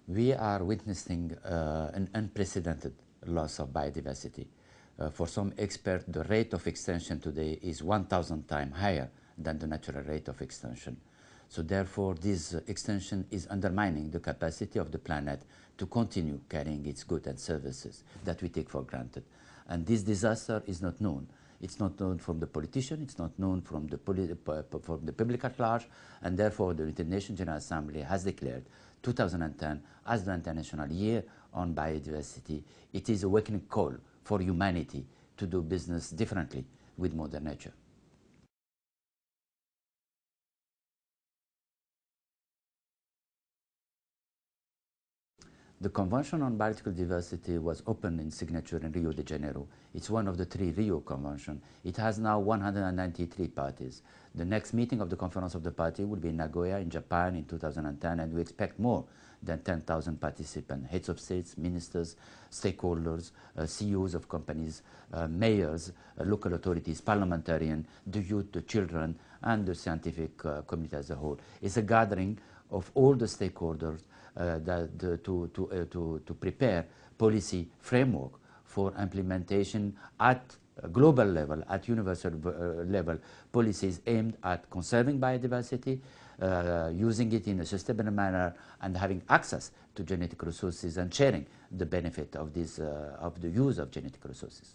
We are witnessing an unprecedented loss of biodiversity. For some experts, the rate of extinction today is 1,000 times higher than the natural rate of extinction. So therefore, this extinction is undermining the capacity of the planet to continue carrying its goods and services that we take for granted. And this disaster is not known. It's not known from the politician, it's not known from the public at large, and therefore the International General Assembly has declared 2010 as the International Year on Biodiversity. It is a waking call for humanity to do business differently with Mother Nature. The Convention on Biological Diversity was opened in signature in Rio de Janeiro. It's one of the 3 Rio Conventions. It has now 193 parties. The next meeting of the Conference of the Party will be in Nagoya in Japan in 2010, and we expect more than 10,000 participants, heads of states, ministers, stakeholders, CEOs of companies, mayors, local authorities, parliamentarians, the youth, the children, and the scientific community as a whole. It's a gathering of all the stakeholders to prepare policy framework for implementation at global level, at universal level, policies aimed at conserving biodiversity, using it in a sustainable manner, and having access to genetic resources and sharing the benefit of this of the use of genetic resources.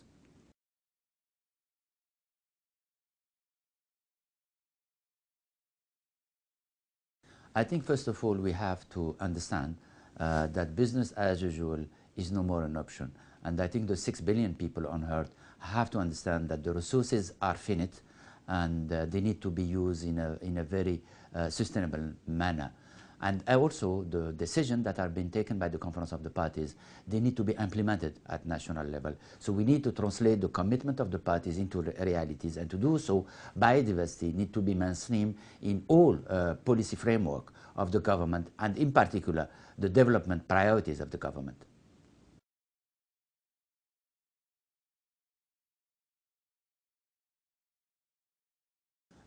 I think first of all we have to understand that business as usual is no more an option. And I think the 6 billion people on Earth have to understand that the resources are finite and they need to be used in a very sustainable manner. And also the decisions that are being taken by the Conference of the Parties, they need to be implemented at national level. So we need to translate the commitment of the parties into realities, and to do so, biodiversity needs to be mainstreamed in all policy framework of the government, and in particular, the development priorities of the government.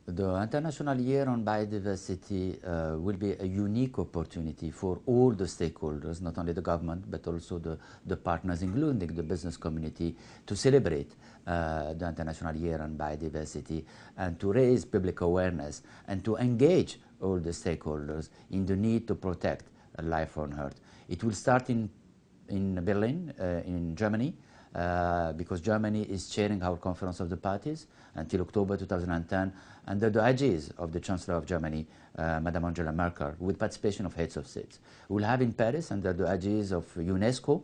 The International Year on Biodiversity will be a unique opportunity for all the stakeholders, not only the government, but also the partners, including the business community, to celebrate the International Year on Biodiversity and to raise public awareness and to engage all the stakeholders in the need to protect life on Earth. It will start in Berlin, in Germany, because Germany is chairing our Conference of the Parties until October 2010, under the aegis of the Chancellor of Germany, Madame Angela Merkel, with participation of heads of states. We'll have in Paris, under the aegis of UNESCO,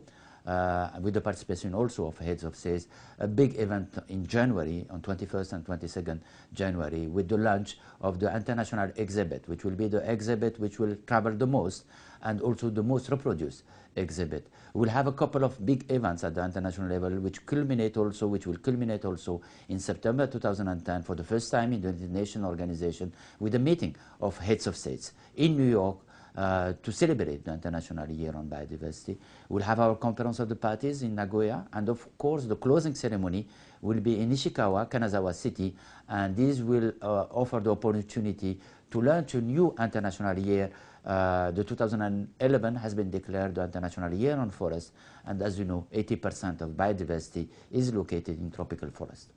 with the participation also of heads of states, a big event in January, on 21st and 22nd January, with the launch of the international exhibit, which will be the exhibit which will travel the most and also the most reproduced exhibit. We'll have a couple of big events at the international level which will culminate also in September 2010 for the first time in the international organization, with a meeting of heads of states in New York to celebrate the International Year on Biodiversity. We'll have our Conference of the Parties in Nagoya, and of course the closing ceremony will be in Ishikawa, Kanazawa City, and this will offer the opportunity to launch a new international year. The 2011 has been declared the International Year on Forest, and as you know, 80% of biodiversity is located in tropical forest.